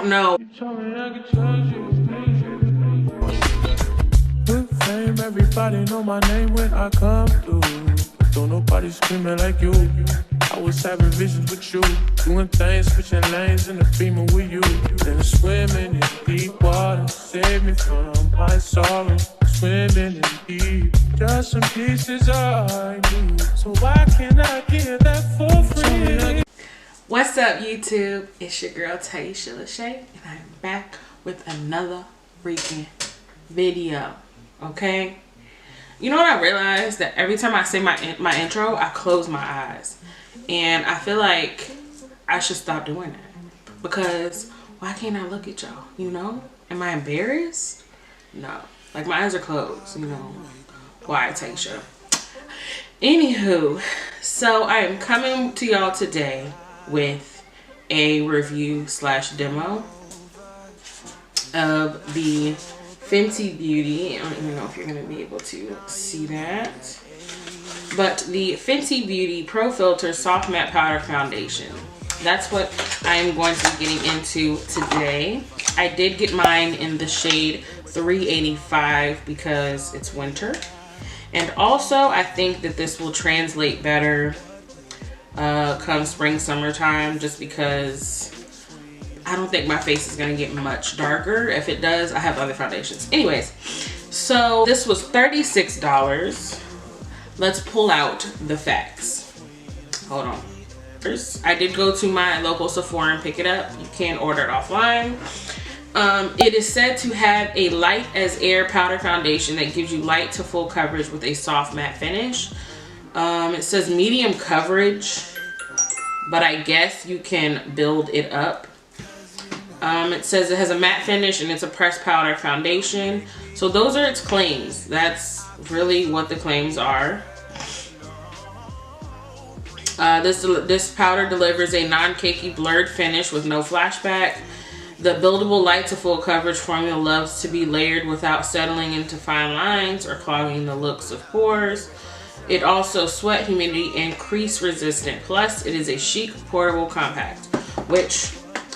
don't know. With fame, everybody know my name when I come through. Don't nobody screaming like you. I was having visions with you, doing things, switching lanes in the Beamer with you. Then swimming in deep water, save me from my sorrow. Swimming in deep, just some pieces I need. So why can't I get that for free? What's up, YouTube? It's your girl TAISHA LASHEY, and I'm back with another freaking video. Okay, you know what I realized? That every time I say my intro, I close my eyes, and I feel like I should stop doing that, because why can't I look at y'all? You know, am I embarrassed? No, like my eyes are closed. You know, why TAISHA? Anywho, so I am coming to y'all today with a review slash demo of the Fenty Beauty. I don't even know if you're going to be able to see that, but the Fenty Beauty Pro Filter Soft Matte Powder Foundation. That's what I am going to be getting into today. I did get mine in the shade 385 because it's winter, and also I think that this will translate better come spring summertime, just because I don't think my face is gonna get much darker. If it does, I have other foundations. Anyways, so this was $36. Let's pull out the FAQS. Hold on. First, I did go to my local Sephora and pick it up. You can order it offline. It is said to have a light as air powder foundation that gives you light to full coverage with a soft matte finish. It says medium coverage, but I guess you can build it up. It says it has a matte finish and it's a pressed powder foundation. So those are its claims. That's really what the claims are. This powder delivers a non-cakey blurred finish with no flashback. The buildable light to full coverage formula loves to be layered without settling into fine lines or clogging the looks of pores. It also sweat, humidity, and crease resistant. Plus, it is a chic, portable compact, which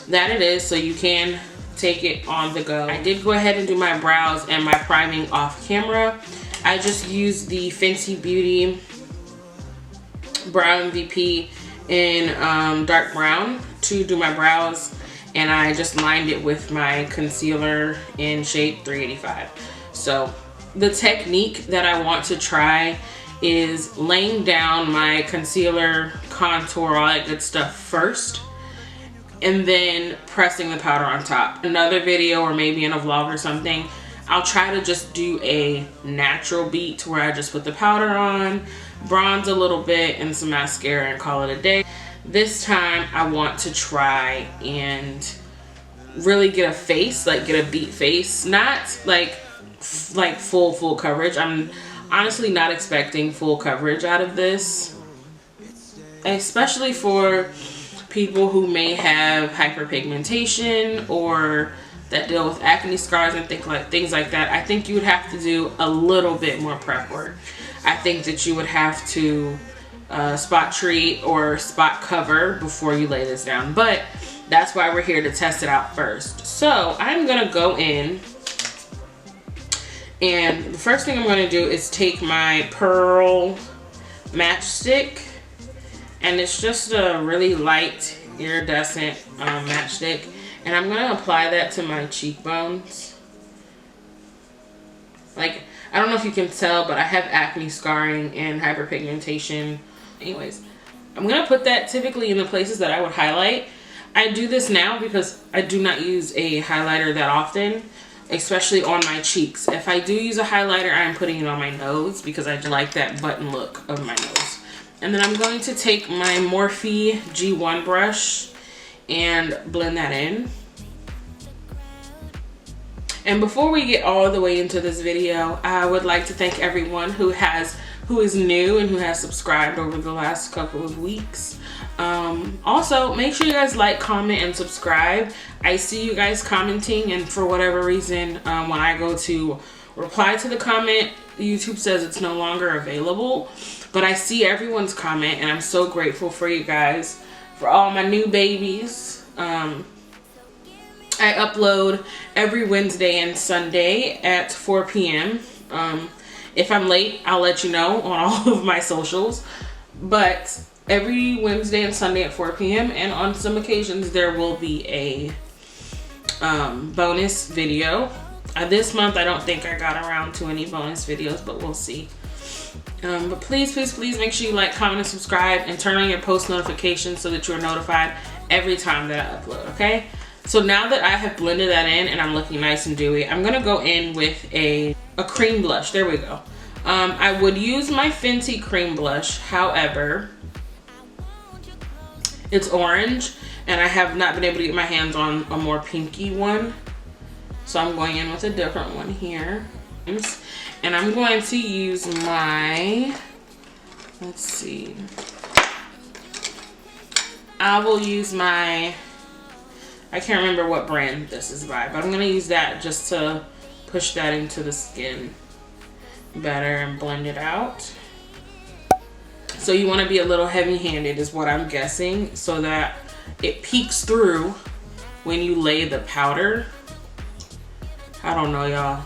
that it is, so you can take it on the go. I did go ahead and do my brows and my priming off camera. I just used the Fenty Beauty Brow MVP in dark brown to do my brows, and I just lined it with my concealer in shade 385. So the technique that I want to try is laying down my concealer, contour, all that good stuff first, and then pressing the powder on top. Another video, or maybe in a vlog or something, I'll try to just do a natural beat where I just put the powder on, bronze a little bit, and some mascara and call it a day. This time I want to try and really get a face, like get a beat face, not like full coverage. I'm honestly not expecting full coverage out of this, especially for people who may have hyperpigmentation or that deal with acne scars and things like that. I think you would have to do a little bit more prep work. I think that you would have to spot treat or spot cover before you lay this down, but that's why we're here to test it out first. So I'm gonna go in, and the first thing I'm going to do is take my Pearl matchstick, and it's just a really light iridescent matchstick, and I'm going to apply that to my cheekbones. Like, I don't know if you can tell, but I have acne scarring and hyperpigmentation. Anyways, I'm going to put that typically in the places that I would highlight. I do this now because I do not use a highlighter that often, especially on my cheeks. If I do use a highlighter, I'm putting it on my nose because I like that button look of my nose. And then I'm going to take my Morphe G1 brush and blend that in. And before we get all the way into this video, I would like to thank everyone who is new and who has subscribed over the last couple of weeks. Also, make sure you guys like, comment, and subscribe. I see you guys commenting, and for whatever reason, when I go to reply to the comment, YouTube says it's no longer available. But I see everyone's comment, and I'm so grateful for you guys, for all my new babies. I upload every Wednesday and Sunday at 4 p.m. If I'm late, I'll let you know on all of my socials. But every Wednesday and Sunday at 4 p.m. and on some occasions there will be a bonus video. This month I don't think I got around to any bonus videos, but we'll see. But please make sure you like, comment, and subscribe, and turn on your post notifications so that you are notified every time that I upload, okay? So now that I have blended that in and I'm looking nice and dewy, I'm gonna go in with a cream blush. There we go. I would use my Fenty cream blush, however, it's orange and I have not been able to get my hands on a more pinky one. So I'm going in with a different one here. And I'm going to use my, let's see. I will use my, I can't remember what brand this is by, but I'm gonna use that just to push that into the skin better and blend it out. So you wanna be a little heavy-handed is what I'm guessing, so that it peeks through when you lay the powder. I don't know, y'all.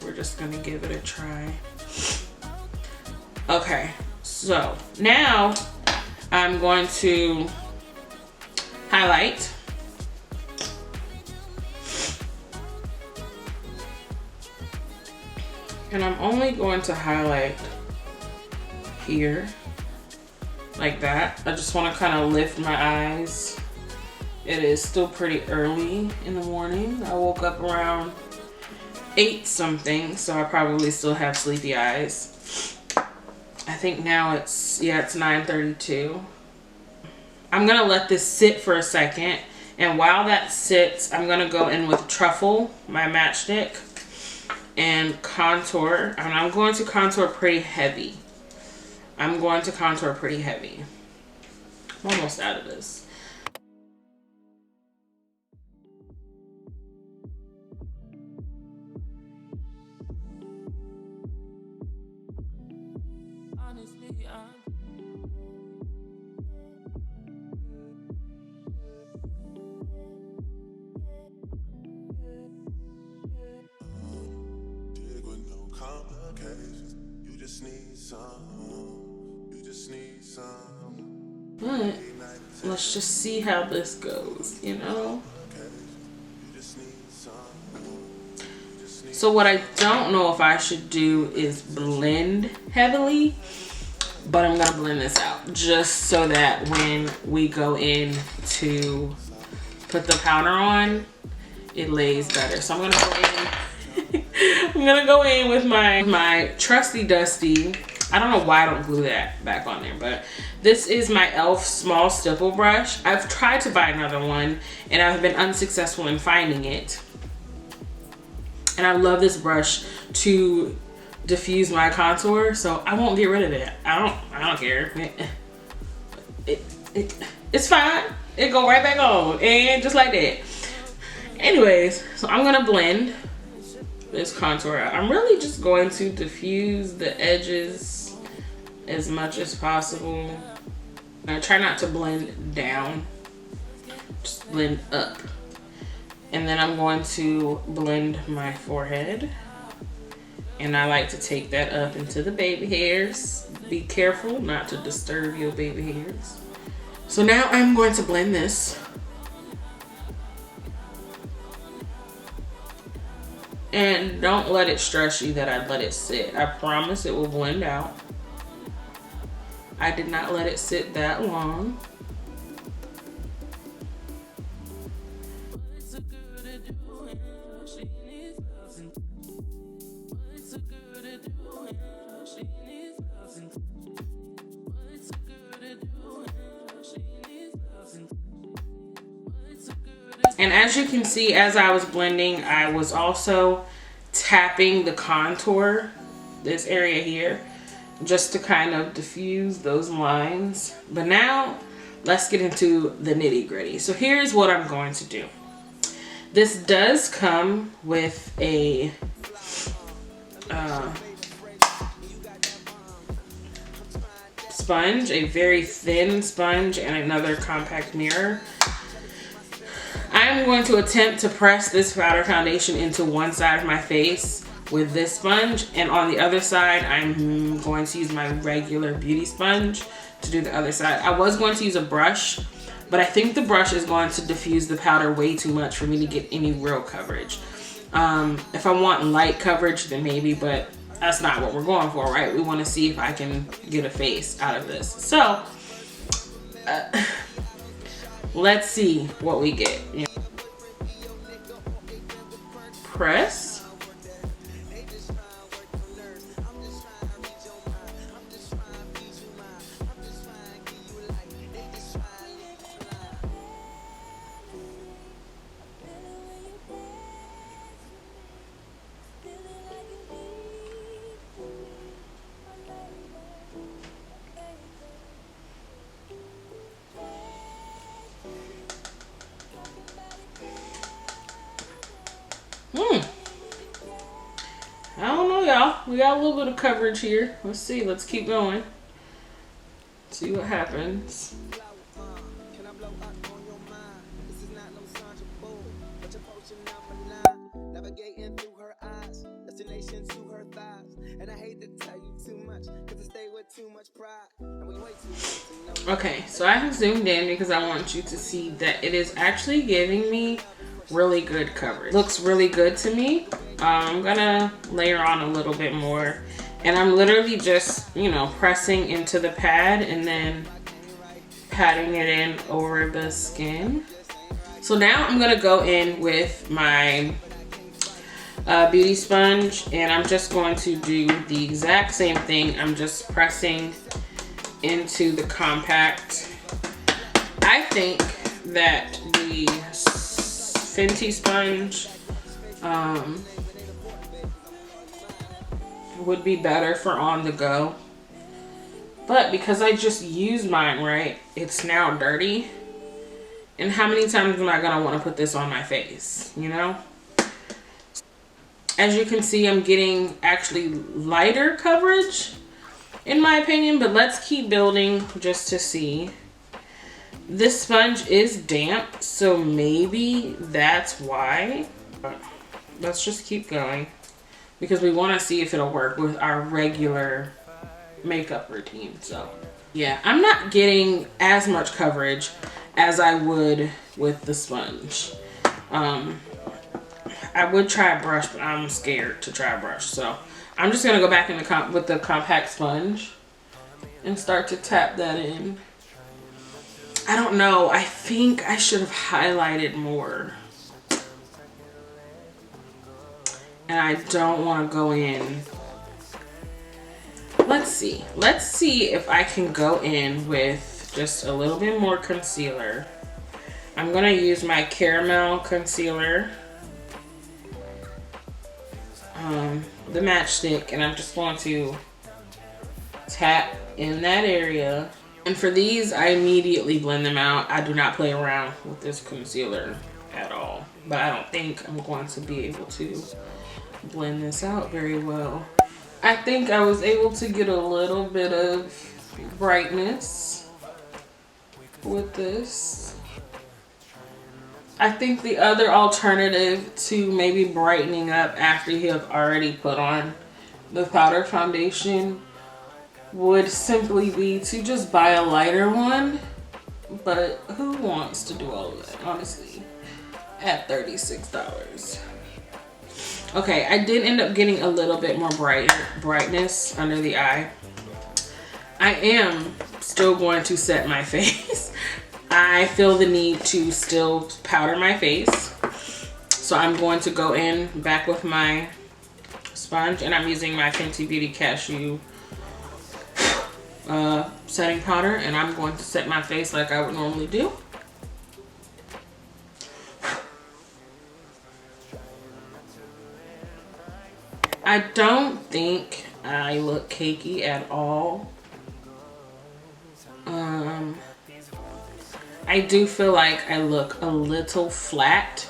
We're just gonna give it a try. Okay, so now I'm going to highlight. And I'm only going to highlight here, like that. I just want to kind of lift my eyes. It is still pretty early in the morning. I woke up around 8 something, so I probably still have sleepy eyes. I think now it's 9:32. I'm gonna let this sit for a second, and while that sits, I'm gonna go in with Truffle, my matchstick, and contour. And I'm going to contour pretty heavy. I'm almost out of this. But let's just see how this goes, you know? So what I don't know if I should do is blend heavily, but I'm gonna blend this out just so that when we go in to put the powder on, it lays better. So I'm gonna go in. I'm gonna go in with my trusty dusty. I don't know why I don't glue that back on there, but this is my e.l.f. small stipple brush. I've tried to buy another one and I've been unsuccessful in finding it. And I love this brush to diffuse my contour, so I won't get rid of it. I don't care. It's fine. It go right back on, and just like that. Anyways, so I'm gonna blend this contour out. I'm really just going to diffuse the edges as much as possible. I try not to blend down, just blend up. And then I'm going to blend my forehead. And I like to take that up into the baby hairs. Be careful not to disturb your baby hairs. So now I'm going to blend this. And don't let it stress you that I let it sit. I promise it will blend out. I did not let it sit that long. And as you can see, as I was blending, I was also tapping the contour, this area here, just to kind of diffuse those lines. But now let's get into the nitty-gritty. So here's what I'm going to do. This does come with a sponge, a very thin sponge, and another compact mirror. I'm going to attempt to press this powder foundation into one side of my face with this sponge, and on the other side I'm going to use my regular beauty sponge to do the other side. I was going to use a brush, but I think the brush is going to diffuse the powder way too much for me to get any real coverage. If I want light coverage, then maybe, but that's not what we're going for, right? We want to see if I can get a face out of this. So let's see what we get. Press. I don't know, y'all. We got a little bit of coverage here. Let's see. Let's keep going. See what happens. Okay, so I have zoomed in because I want you to see that it is actually giving me really good coverage. Looks really good to me. I'm gonna layer on a little bit more, and I'm literally just, you know, pressing into the pad and then patting it in over the skin. So now I'm gonna go in with my beauty sponge, and I'm just going to do the exact same thing. I'm just pressing into the compact. I think that the Fenty sponge would be better for on the go, but because I just used mine, right, it's now dirty, and how many times am I gonna want to put this on my face, you know? As you can see, I'm getting actually lighter coverage in my opinion, but let's keep building just to see. This sponge is damp, so maybe that's why. Let's just keep going because we want to see if it'll work with our regular makeup routine. So yeah, I'm not getting as much coverage as I would with the sponge. I would try a brush, but I'm scared to try a brush, so I'm just gonna go back in the with the compact sponge and start to tap that in. I don't know, I think I should have highlighted more. And I don't want to go in. Let's see if I can go in with just a little bit more concealer. I'm gonna use my caramel concealer, the matchstick, and I'm just going to tap in that area. And for these, I immediately blend them out. I do not play around with this concealer at all, but I don't think I'm going to be able to blend this out very well. I think I was able to get a little bit of brightness with this. I think the other alternative to maybe brightening up after you have already put on the powder foundation would simply be to just buy a lighter one, but who wants to do all of that, honestly, at $36. Okay, I did end up getting a little bit more brightness under the eye. I am still going to set my face. I feel the need to still powder my face. So I'm going to go in back with my sponge, and I'm using my Fenty Beauty Cashew setting powder, and I'm going to set my face like I would normally do. I don't think I look cakey at all. I do feel like I look a little flat.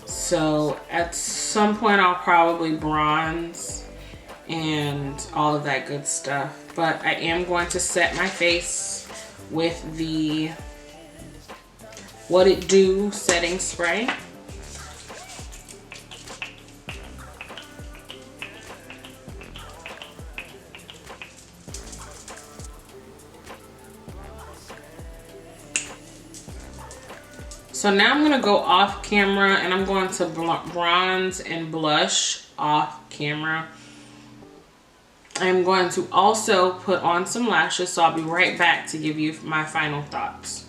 So at some point I'll probably bronze and all of that good stuff. But I am going to set my face with the What It Do setting spray. So now I'm gonna go off camera and I'm going to bronze and blush off camera. I'm going to also put on some lashes, so I'll be right back to give you my final thoughts.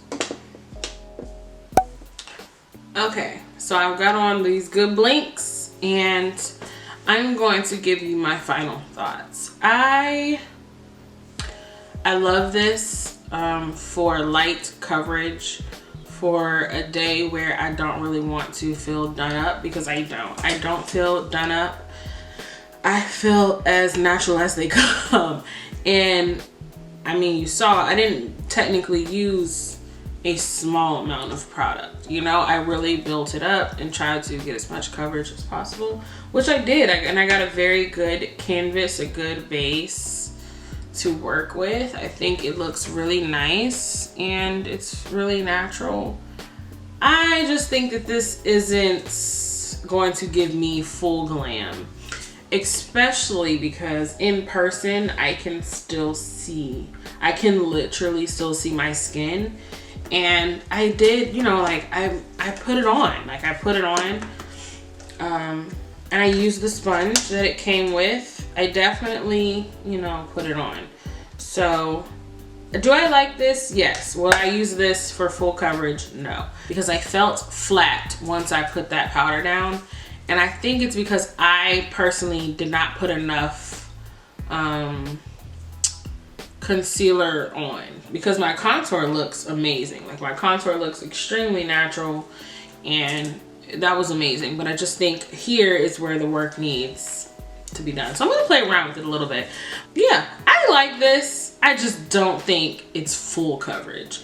Okay, so I've got on these good blinks and I'm going to give you my final thoughts. I love this for light coverage for a day where I don't really want to feel done up, because I don't feel done up. I feel as natural as they come. And I mean, you saw I didn't technically use a small amount of product, you know. I really built it up and tried to get as much coverage as possible, which I did. And I got a very good canvas, a good base to work with. I think it looks really nice and it's really natural. I just think that this isn't going to give me full glam, especially because in person I can still see, I can literally still see my skin. And I did, you know, like I put it on, like I put it on, and I used the sponge that it came with. I definitely, you know, put it on. So do I like this? Yes. Will I use this for full coverage? No, because I felt flat once I put that powder down. And I think it's because I personally did not put enough concealer on, because my contour looks amazing. Like my contour looks extremely natural and that was amazing. But I just think here is where the work needs to be done. So I'm gonna play around with it a little bit. Yeah, I like this. I just don't think it's full coverage.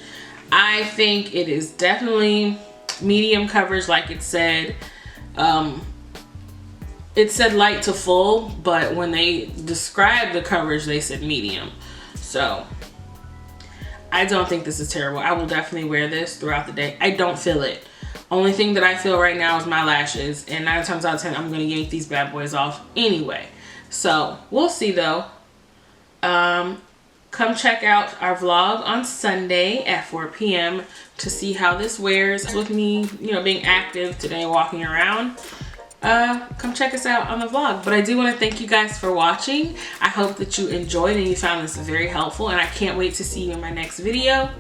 I think it is definitely medium coverage, like it said. It said light to full, but when they described the coverage, they said medium. So I don't think this is terrible. I will definitely wear this throughout the day. I don't feel it. Only thing that I feel right now is my lashes, and 9 times out of 10 I'm gonna yank these bad boys off anyway. So we'll see though. Come check out our vlog on Sunday at 4 p.m. to see how this wears with me, you know, being active today, walking around. Come check us out on the vlog. But I do want to thank you guys for watching. I hope that you enjoyed and you found this very helpful, and I can't wait to see you in my next video.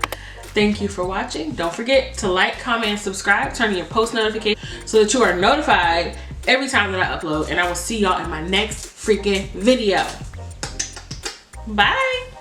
Thank you for watching. Don't forget to like, comment, and subscribe. Turn on your post notifications so that you are notified every time that I upload, and I will see y'all in my next freaking video. Bye.